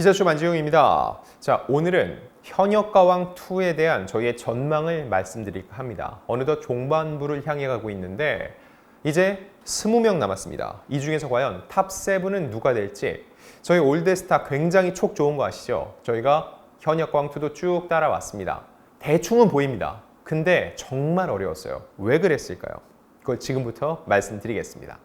기자쇼 만지용입니다. 자, 오늘은 현역가왕2에 대한 저희의 전망을 말씀드릴까 합니다. 어느덧 종반부를 향해 가고 있는데 이제 20명 남았습니다. 이 중에서 과연 탑7은 누가 될지 저희 올드스타 굉장히 촉 좋은 거 아시죠? 저희가 현역가왕2도 쭉 따라왔습니다. 대충은 보입니다. 근데 정말 어려웠어요. 왜 그랬을까요? 그걸 지금부터 말씀드리겠습니다.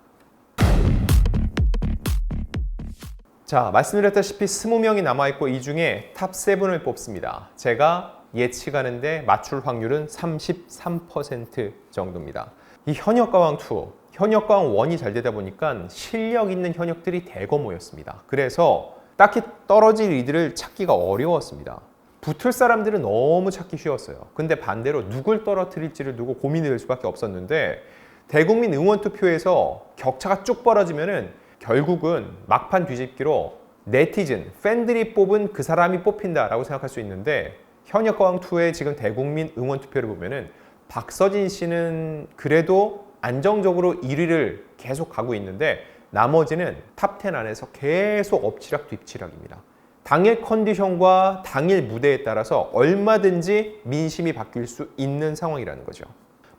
자, 말씀드렸다시피 20명이 남아있고 이 중에 탑7을 뽑습니다. 제가 예측하는데 맞출 확률은 33% 정도입니다. 이 현역가왕2, 현역가왕1이 잘 되다 보니까 실력 있는 현역들이 대거 모였습니다. 그래서 딱히 떨어질 이들을 찾기가 어려웠습니다. 붙을 사람들은 너무 찾기 쉬웠어요. 근데 반대로 누굴 떨어뜨릴지를 두고 고민이 될 수밖에 없었는데 대국민 응원투표에서 격차가 쭉 벌어지면은 결국은 막판 뒤집기로 네티즌, 팬들이 뽑은 그 사람이 뽑힌다라고 생각할 수 있는데 현역가왕2의 지금 대국민 응원투표를 보면은 박서진 씨는 그래도 안정적으로 1위를 계속 가고 있는데 나머지는 탑10 안에서 계속 엎치락 뒤치락입니다. 당일 컨디션과 당일 무대에 따라서 얼마든지 민심이 바뀔 수 있는 상황이라는 거죠.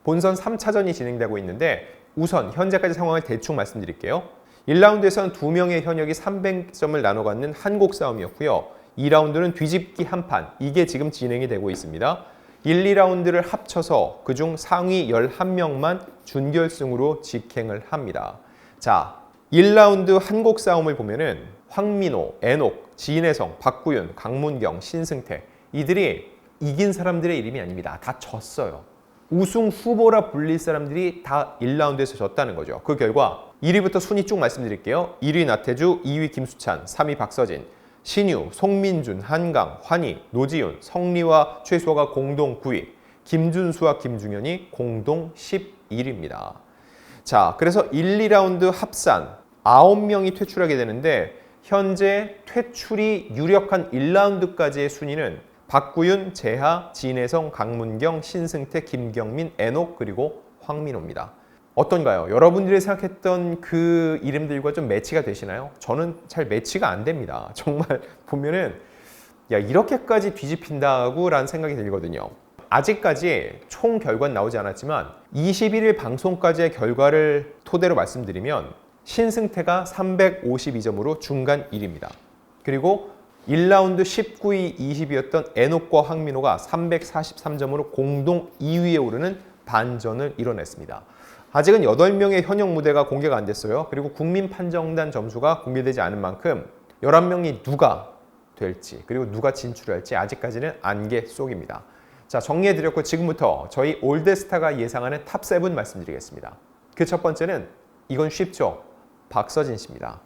본선 3차전이 진행되고 있는데 우선 현재까지 상황을 대충 말씀드릴게요. 1라운드에서는 2명의 현역이 300점을 나눠 갖는 한곡 싸움이었고요. 2라운드는 뒤집기 한판, 이게 지금 진행이 되고 있습니다. 1, 2라운드를 합쳐서 그중 상위 11명만 준결승으로 직행을 합니다. 자, 1라운드 한곡 싸움을 보면은 황민호, 애녹, 진혜성, 박구윤, 강문경, 신승태 이들이 이긴 사람들의 이름이 아닙니다. 다 졌어요. 우승 후보라 불릴 사람들이 다 1라운드에서 졌다는 거죠. 그 결과 1위부터 순위 쭉 말씀드릴게요. 1위 나태주, 2위 김수찬, 3위 박서진, 신유, 송민준, 한강, 환희, 노지윤, 성리와 최수호가 공동 9위, 김준수와 김중현이 공동 11위입니다. 자, 그래서 1, 2라운드 합산 9명이 퇴출하게 되는데 현재 퇴출이 유력한 1라운드까지의 순위는 박구윤, 재하, 진혜성, 강문경, 신승태, 김경민, 애녹 그리고 황민호입니다. 어떤가요? 여러분들이 생각했던 그 이름들과 좀 매치가 되시나요? 저는 잘 매치가 안 됩니다. 정말 보면은 야 이렇게까지 뒤집힌다고 라는 생각이 들거든요. 아직까지 총 결과는 나오지 않았지만 21일 방송까지의 결과를 토대로 말씀드리면 신승태가 352점으로 중간 1위입니다. 그리고 1라운드 19위 20위였던 애녹과 황민호가 343점으로 공동 2위에 오르는 반전을 이뤄냈습니다. 아직은 8명의 현역 무대가 공개가 안 됐어요. 그리고 국민판정단 점수가 공개되지 않은 만큼 11명이 누가 될지 그리고 누가 진출할지 아직까지는 안개 속입니다. 자, 정리해드렸고 지금부터 저희 올드스타가 예상하는 탑7 말씀드리겠습니다. 그 첫 번째는 이건 쉽죠. 박서진 씨입니다.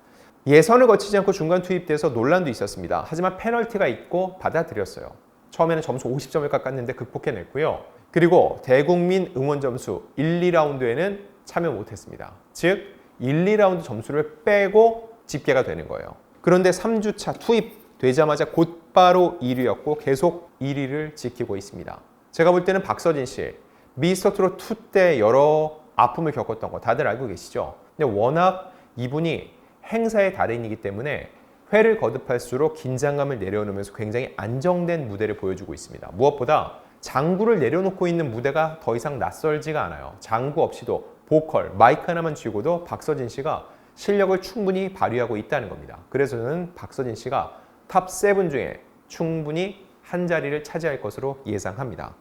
예선을 거치지 않고 중간 투입돼서 논란도 있었습니다. 하지만 페널티가 있고 받아들였어요. 처음에는 점수 50점을 깎았는데 극복해냈고요. 그리고 대국민 응원 점수 1, 2라운드에는 참여 못했습니다. 즉 1, 2라운드 점수를 빼고 집계가 되는 거예요. 그런데 3주차 투입되자마자 곧바로 1위였고 계속 1위를 지키고 있습니다. 제가 볼 때는 박서진 씨 미스터트롯 2 때 여러 아픔을 겪었던 거 다들 알고 계시죠? 근데 워낙 이분이 행사의 달인이기 때문에 회를 거듭할수록 긴장감을 내려놓으면서 굉장히 안정된 무대를 보여주고 있습니다. 무엇보다 장구를 내려놓고 있는 무대가 더 이상 낯설지가 않아요. 장구 없이도 보컬, 마이크 하나만 쥐고도 박서진 씨가 실력을 충분히 발휘하고 있다는 겁니다. 그래서 저는 박서진 씨가 탑7 중에 충분히 한 자리를 차지할 것으로 예상합니다.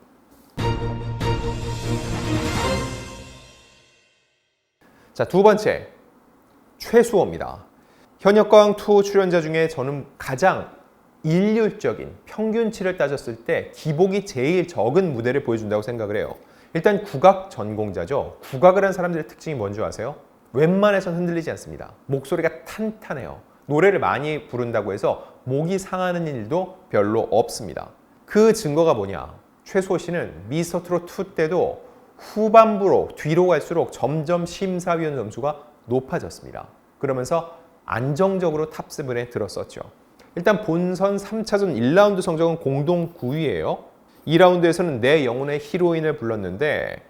자, 두 번째, 최수호입니다. 현역가왕2 출연자 중에 저는 가장 일률적인 평균치를 따졌을 때 기복이 제일 적은 무대를 보여준다고 생각을 해요. 일단 국악 전공자죠. 국악을 한 사람들의 특징이 뭔지 아세요? 웬만해선 흔들리지 않습니다. 목소리가 탄탄해요. 노래를 많이 부른다고 해서 목이 상하는 일도 별로 없습니다. 그 증거가 뭐냐? 최수호 씨는 미스터트롯 2 때도 후반부로 뒤로 갈수록 점점 심사위원 점수가 높아졌습니다. 그러면서 안정적으로 탑7에 들었었죠. 일단 본선 3차전 1라운드 성적은 공동 9위예요. 2라운드에서는 내 영혼의 히로인을 불렀는데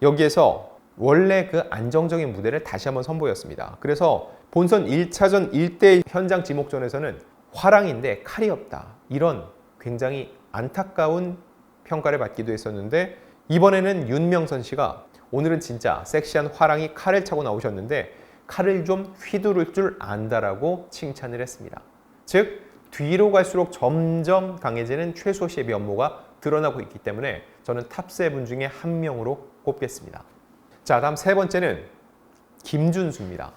여기에서 원래 그 안정적인 무대를 다시 한번 선보였습니다. 그래서 본선 1차전 1대1 현장 지목전에서는 화랑인데 칼이 없다. 이런 굉장히 안타까운 평가를 받기도 했었는데 이번에는 윤명선 씨가 오늘은 진짜 섹시한 화랑이 칼을 차고 나오셨는데 칼을 좀 휘두를 줄 안다라고 칭찬을 했습니다. 즉 뒤로 갈수록 점점 강해지는 최수호 씨의 면모가 드러나고 있기 때문에 저는 탑7 중에 한 명으로 꼽겠습니다. 자, 다음 세 번째는 김준수입니다.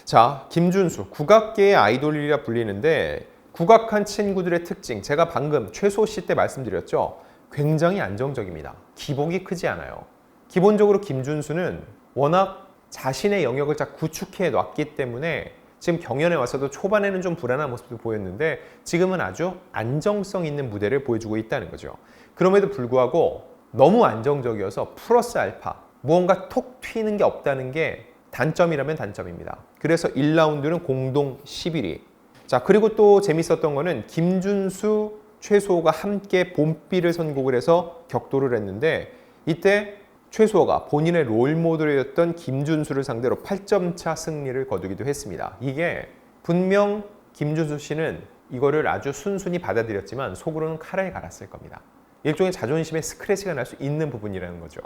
자, 김준수 국악계의 아이돌이라 불리는데 국악한 친구들의 특징, 제가 방금 최수호 씨 때 말씀드렸죠. 굉장히 안정적입니다. 기복이 크지 않아요. 기본적으로 김준수는 워낙 자신의 영역을 잘 구축해 놨기 때문에 지금 경연에 와서도 초반에는 좀 불안한 모습도 보였는데 지금은 아주 안정성 있는 무대를 보여주고 있다는 거죠. 그럼에도 불구하고 너무 안정적이어서 플러스 알파, 무언가 톡 튀는 게 없다는 게 단점이라면 단점입니다. 그래서 1라운드는 공동 11위. 자, 그리고 또 재밌었던 거는 김준수, 최수호가 함께 봄비를 선곡을 해서 격돌을 했는데 이때 최수호가 본인의 롤모델이었던 김준수를 상대로 8점 차 승리를 거두기도 했습니다. 이게 분명 김준수 씨는 이거를 아주 순순히 받아들였지만 속으로는 칼을 갈았을 겁니다. 일종의 자존심에 스크래치가 날 수 있는 부분이라는 거죠.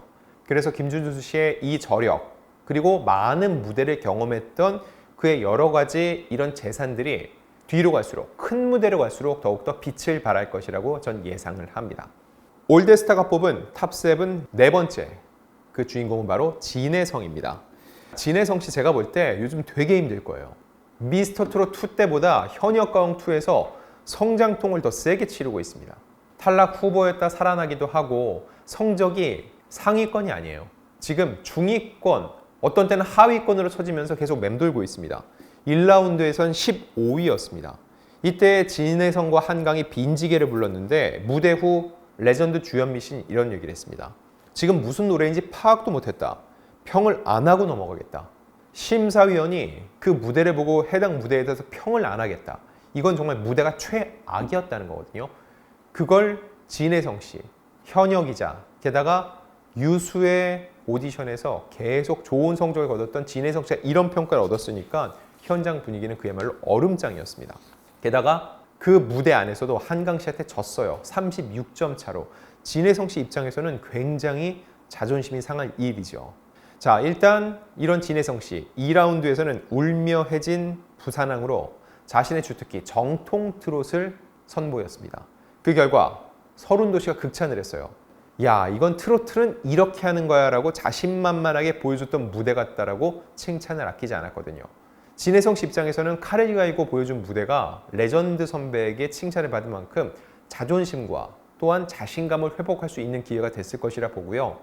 그래서 김준수 씨의 이 저력 그리고 많은 무대를 경험했던 그의 여러 가지 이런 재산들이 뒤로 갈수록 큰 무대로 갈수록 더욱더 빛을 발할 것이라고 전 예상을 합니다. 올드스타가 뽑은 탑7 네 번째 그 주인공은 바로 진혜성입니다. 진혜성 씨 제가 볼 때 요즘 되게 힘들 거예요. 미스터트롯 2 때보다 현역가왕2에서 성장통을 더 세게 치르고 있습니다. 탈락 후보였다 살아나기도 하고 성적이 상위권이 아니에요. 지금 중위권, 어떤 때는 하위권으로 쳐지면서 계속 맴돌고 있습니다. 1라운드에선 15위였습니다. 이때 진혜성과 한강이 빈지게를 불렀는데 무대 후 레전드 주현미 씨는 이런 얘기를 했습니다. 지금 무슨 노래인지 파악도 못했다. 평을 안 하고 넘어가겠다. 심사위원이 그 무대를 보고 해당 무대에 대해서 평을 안 하겠다. 이건 정말 무대가 최악이었다는 거거든요. 그걸 진혜성 씨, 현역이자 게다가 유수의 오디션에서 계속 좋은 성적을 거뒀던 진혜성 씨가 이런 평가를 얻었으니까 현장 분위기는 그야말로 얼음장이었습니다. 게다가 그 무대 안에서도 한강 씨한테 졌어요. 36점 차로. 진혜성 씨 입장에서는 굉장히 자존심이 상할 일이죠. 자, 일단 이런 진혜성 씨 2라운드에서는 울며 해진 부산항으로 자신의 주특기 정통 트롯을 선보였습니다. 그 결과 서른도 씨가 극찬을 했어요. 야, 이건 트로트는 이렇게 하는 거야 라고 자신만만하게 보여줬던 무대 같다라고 칭찬을 아끼지 않았거든요. 진혜성 씨 입장에서는 칼을 갈고 보여준 무대가 레전드 선배에게 칭찬을 받은 만큼 자존심과 또한 자신감을 회복할 수 있는 기회가 됐을 것이라 보고요.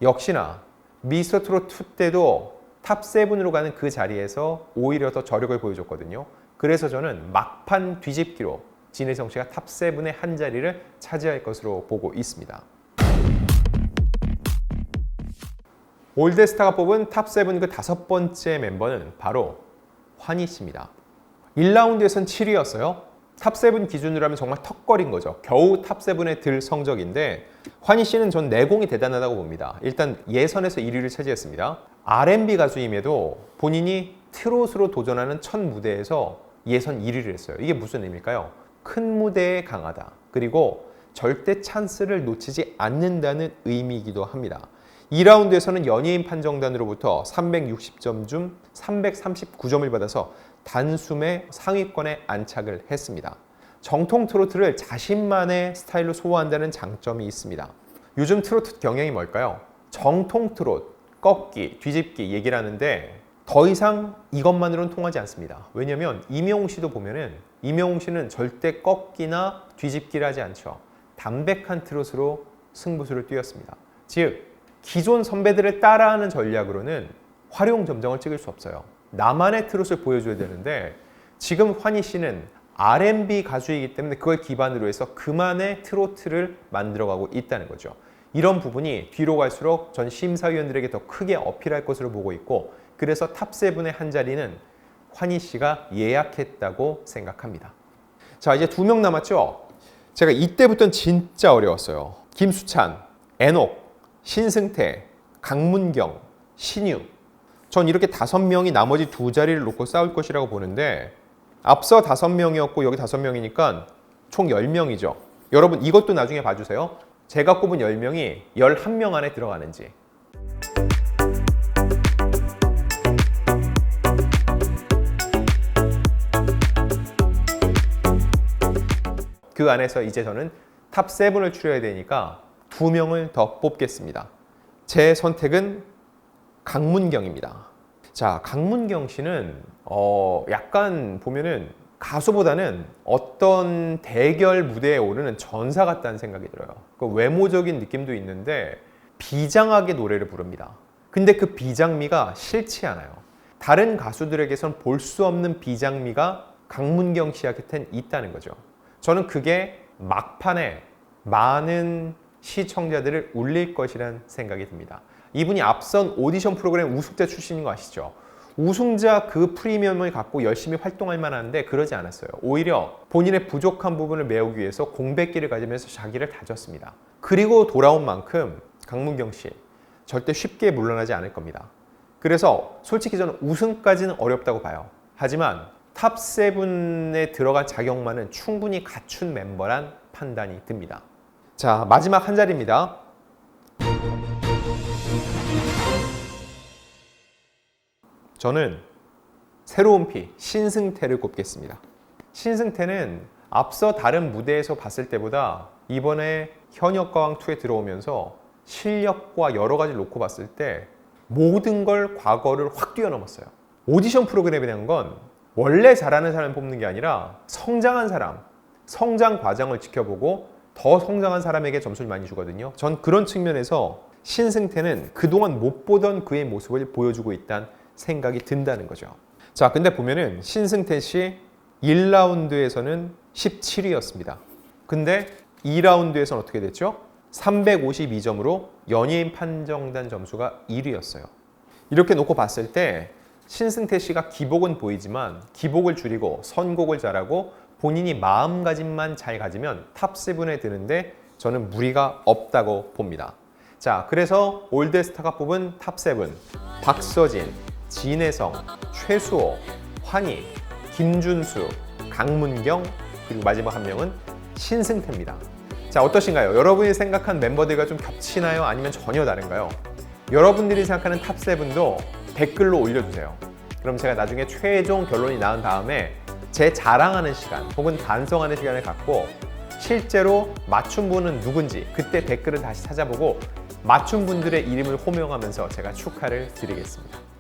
역시나 미스터트롯2 때도 탑7으로 가는 그 자리에서 오히려 더 저력을 보여줬거든요. 그래서 저는 막판 뒤집기로 진혜성 씨가 탑7의 한 자리를 차지할 것으로 보고 있습니다. 올드스타가 뽑은 탑7 그 다섯 번째 멤버는 바로 환희 씨입니다. 1라운드에선 7위였어요. 탑7 기준으로 하면 정말 턱걸인 거죠. 겨우 탑7에 들 성적인데 환희 씨는 전 내공이 대단하다고 봅니다. 일단 예선에서 1위를 차지했습니다. R&B 가수임에도 본인이 트롯으로 도전하는 첫 무대에서 예선 1위를 했어요. 이게 무슨 의미일까요? 큰 무대에 강하다. 그리고 절대 찬스를 놓치지 않는다는 의미이기도 합니다. 2라운드에서는 연예인 판정단으로부터 360점 중 339점을 받아서 단숨에 상위권에 안착을 했습니다. 정통 트로트를 자신만의 스타일로 소화한다는 장점이 있습니다. 요즘 트로트 경향이 뭘까요? 정통 트롯, 꺾기, 뒤집기 얘기를 하는데 더 이상 이것만으로는 통하지 않습니다. 왜냐면 임영웅 씨도 보면은 임영웅 씨는 절대 꺾기나 뒤집기를 하지 않죠. 담백한 트롯으로 승부수를 띄웠습니다. 즉 기존 선배들을 따라하는 전략으로는 활용 점정을 찍을 수 없어요. 나만의 트롯을 보여줘야 되는데 지금 환희 씨는 R&B 가수이기 때문에 그걸 기반으로 해서 그만의 트로트를 만들어가고 있다는 거죠. 이런 부분이 뒤로 갈수록 전 심사위원들에게 더 크게 어필할 것으로 보고 있고 그래서 탑7의 한 자리는 환희 씨가 예약했다고 생각합니다. 자, 이제 2명 남았죠? 제가 이때부터는 진짜 어려웠어요. 김수찬, 애녹, 신승태, 강문경, 신유. 전 이렇게 5명이 나머지 2자리를 놓고 싸울 것이라고 보는데 앞서 5명이었고 여기 5명이니까 총 10명이죠. 여러분 이것도 나중에 봐주세요. 제가 꼽은 10명이 11명 안에 들어가는지. 그 안에서 이제 저는 탑 7을 추려야 되니까 2명을 더 뽑겠습니다. 제 선택은 강문경입니다. 자, 강문경 씨는 약간 보면은 가수보다는 어떤 대결 무대에 오르는 전사 같다는 생각이 들어요. 그 외모적인 느낌도 있는데 비장하게 노래를 부릅니다. 근데 그 비장미가 싫지 않아요. 다른 가수들에게선 볼 수 없는 비장미가 강문경 씨한테는 있다는 거죠. 저는 그게 막판에 많은 시청자들을 울릴 것이라는 생각이 듭니다. 이분이 앞선 오디션 프로그램 우승자 출신인 거 아시죠? 우승자 그 프리미엄을 갖고 열심히 활동할 만한데 그러지 않았어요. 오히려 본인의 부족한 부분을 메우기 위해서 공백기를 가지면서 자기를 다졌습니다. 그리고 돌아온 만큼 강문경 씨 절대 쉽게 물러나지 않을 겁니다. 그래서 솔직히 저는 우승까지는 어렵다고 봐요. 하지만 탑 7에 들어갈 자격만은 충분히 갖춘 멤버란 판단이 듭니다. 자, 마지막 한 자리입니다. 저는 새로운 피 신승태를 꼽겠습니다. 신승태는 앞서 다른 무대에서 봤을 때보다 이번에 현역가왕2에 들어오면서 실력과 여러 가지를 놓고 봤을 때 모든 걸 과거를 확 뛰어넘었어요. 오디션 프로그램에 대한 건 원래 잘하는 사람을 뽑는 게 아니라 성장한 사람, 성장 과정을 지켜보고 더 성장한 사람에게 점수를 많이 주거든요. 전 그런 측면에서 신승태는 그동안 못 보던 그의 모습을 보여주고 있다는 생각이 든다는 거죠. 자, 근데 보면은 신승태 씨 1라운드에서는 17위였습니다. 근데 2라운드에서는 어떻게 됐죠? 352점으로 연예인 판정단 점수가 1위였어요. 이렇게 놓고 봤을 때 신승태 씨가 기복은 보이지만 기복을 줄이고 선곡을 잘하고 본인이 마음가짐만 잘 가지면 탑 7에 드는데 저는 무리가 없다고 봅니다. 자, 그래서 올드스타가 뽑은 탑 7 박서진, 진혜성, 최수호, 환희, 김준수, 강문경 그리고 마지막 한 명은 신승태입니다. 자, 어떠신가요? 여러분이 생각한 멤버들과 좀 겹치나요? 아니면 전혀 다른가요? 여러분들이 생각하는 탑 7도 댓글로 올려주세요. 그럼 제가 나중에 최종 결론이 나온 다음에 제 자랑하는 시간 혹은 반성하는 시간을 갖고 실제로 맞춘 분은 누군지 그때 댓글을 다시 찾아보고 맞춘 분들의 이름을 호명하면서 제가 축하를 드리겠습니다.